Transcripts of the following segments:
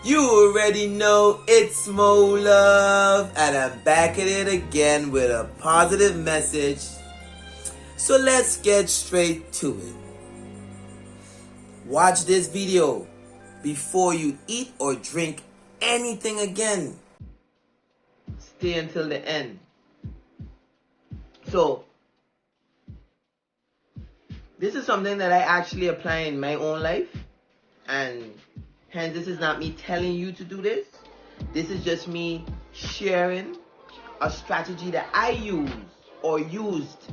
You already know it's Molove, and I'm back at it again with a positive message. So let's get straight to it. Watch this video before you eat or drink anything again. Stay until the end. So, this is something that I actually apply in my own life, and hence this is not me telling you to do this. This is just me sharing a strategy that I use or used,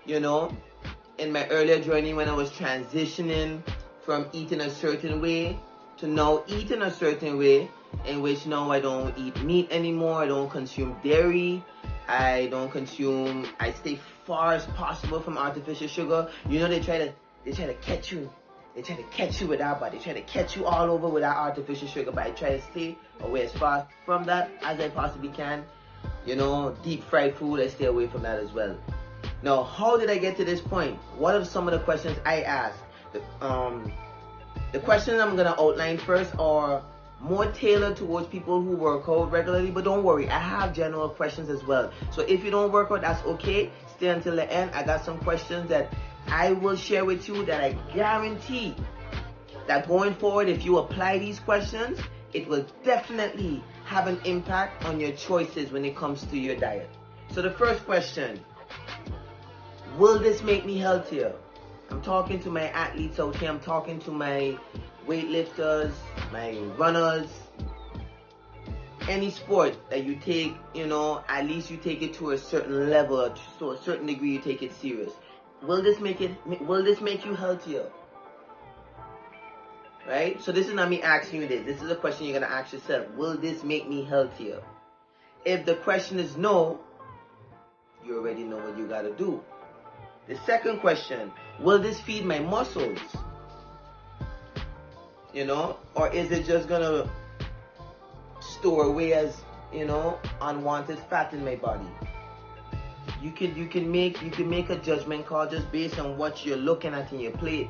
in my earlier journey when I was transitioning from eating a certain way to now eating a certain way, in which now I don't eat meat anymore, I don't consume dairy, I stay far as possible from artificial sugar. They try to catch you. They try to catch you with that, but they try to catch you all over with that artificial sugar. But I try to stay away as far from that as I possibly can. Deep fried food, I stay away from that as well. Now, how did I get to this point? What are some of the questions I asked? The questions I'm gonna outline first are more tailored towards people who work out regularly, but don't worry, I have general questions as well. So if you don't work out, that's okay. Stay until the end. I got some questions that I will share with you that I guarantee that going forward, if you apply these questions, it will definitely have an impact on your choices when it comes to your diet. So the first question, will this make me healthier? I'm talking to my athletes out here. I'm talking to my weightlifters, my runners. Any sport that you take, at least you take it to a certain level, to a certain degree you take it serious. Will this make you healthier? Right? So this is not me asking you this. This is a question you're going to ask yourself. Will this make me healthier? If the question is no, you already know what you got to do. The second question, will this feed my muscles? Or is it just going to store away as, unwanted fat in my body? You can make a judgment call just based on what you're looking at in your plate,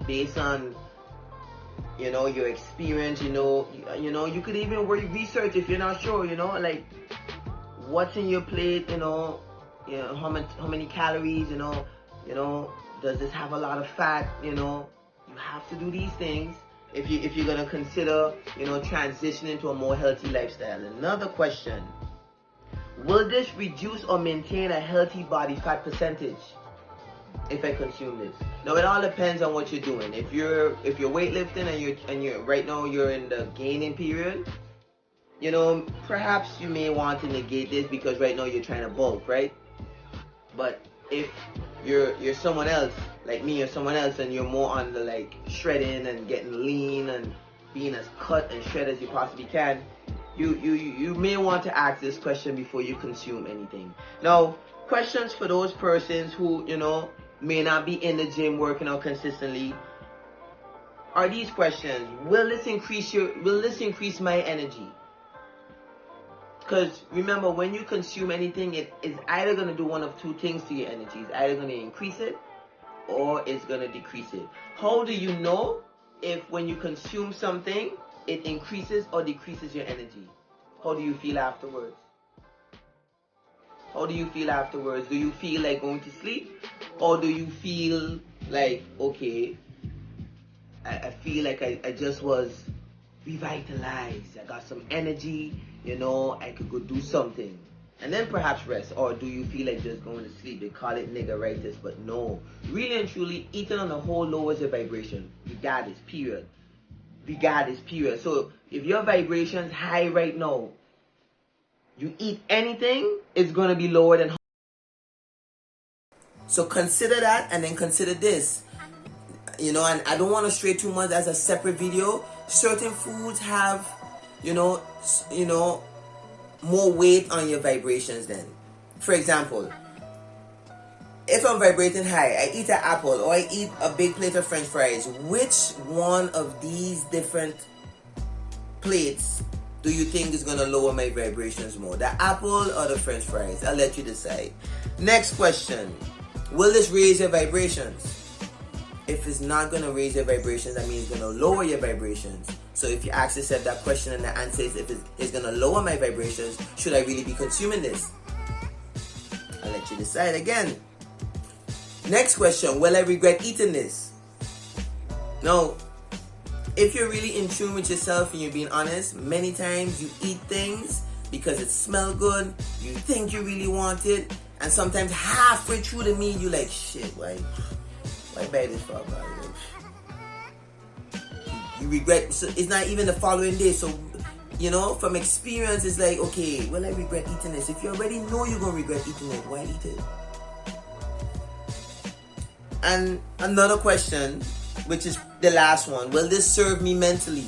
based on your experience. You could even research if you're not sure. Like what's in your plate. How many calories. Does this have a lot of fat? You have to do these things if you're gonna consider transitioning to a more healthy lifestyle. Another question. Will this reduce or maintain a healthy body fat percentage if I consume this? Now it all depends on what you're doing. If you're weightlifting and you're right now you're in the gaining period, perhaps you may want to negate this because right now you're trying to bulk, right? But if you're someone else like me or someone else and you're more on the shredding and getting lean and being as cut and shred as you possibly can, you may want to ask this question before you consume anything. Now, questions for those persons who, may not be in the gym working out consistently are these questions. Will this increase my energy? Because remember, when you consume anything, it is either going to do one of two things to your energy. It's either going to increase it or it's going to decrease it. How do you know if when you consume something, it increases or decreases your energy? How do you feel afterwards? How do you feel afterwards? Do you feel like going to sleep? Or do you feel like, okay, I feel like I just was revitalized. I got some energy, I could go do something. And then perhaps rest. Or do you feel like just going to sleep? They call it niggeritis, but no. Really and truly, eating on the whole lowers your vibration. Regardless, period. So if your vibration's high right now, you eat anything, it's going to be lower than. So consider that, and then consider this. And I don't want to stray too much as a separate video. Certain foods have, more weight on your vibrations then. For example, if I'm vibrating high, I eat an apple or I eat a big plate of French fries. Which one of these different plates do you think is going to lower my vibrations more? The apple or the French fries? I'll let you decide. Next question. Will this raise your vibrations? If it's not going to raise your vibrations, that means it's going to lower your vibrations. So if you ask yourself that question and the answer is if it's going to lower my vibrations, should I really be consuming this? I'll let you decide again. Next question, will I regret eating this? Now, if you're really in tune with yourself and you're being honest, many times you eat things because it smells good, you think you really want it, and sometimes halfway through the meal you're like, shit, why buy this for? You regret, so it's not even the following day. So, you know, from experience, it's like, okay, will I regret eating this? If you already know you're going to regret eating it, why eat it? And another question, which is the last one, will this serve me mentally?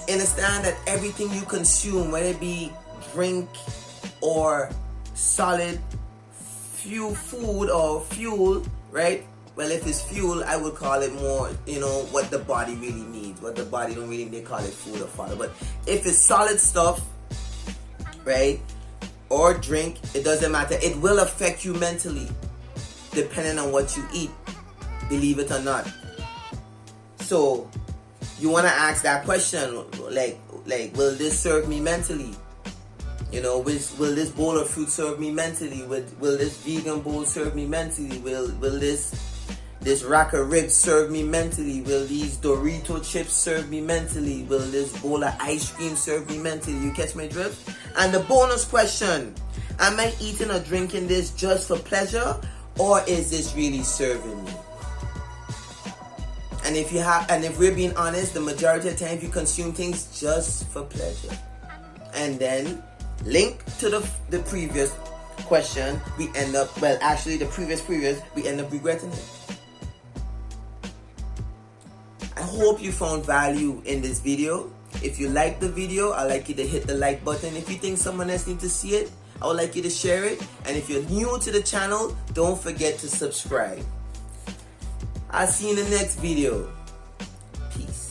Understand that everything you consume, whether it be drink or solid food or fuel, right? Well, if it's fuel, I would call it more, you know, what the body really needs. What the body don't really, they call it food or fodder. But if it's solid stuff, right, or drink, it doesn't matter. It will affect you mentally, depending on what you eat, believe it or not. So, you want to ask that question, like, will this serve me mentally? You know, will this bowl of fruit serve me mentally? Will this vegan bowl serve me mentally? Will this rack of ribs serve me mentally? Will these Dorito chips serve me mentally? Will this bowl of ice cream serve me mentally? You catch my drift? And the bonus question, am I eating or drinking this just for pleasure, or is this really serving me? And if we're being honest, the majority of the time you consume things just for pleasure. And then, link to the previous question, we end up, well, actually the previous, we end up regretting it. I hope you found value in this video. If you like the video, I'd like you to hit the like button. If you think someone else needs to see it, I would like you to share it. And if you're new to the channel, don't forget to subscribe. I'll see you in the next video. Peace.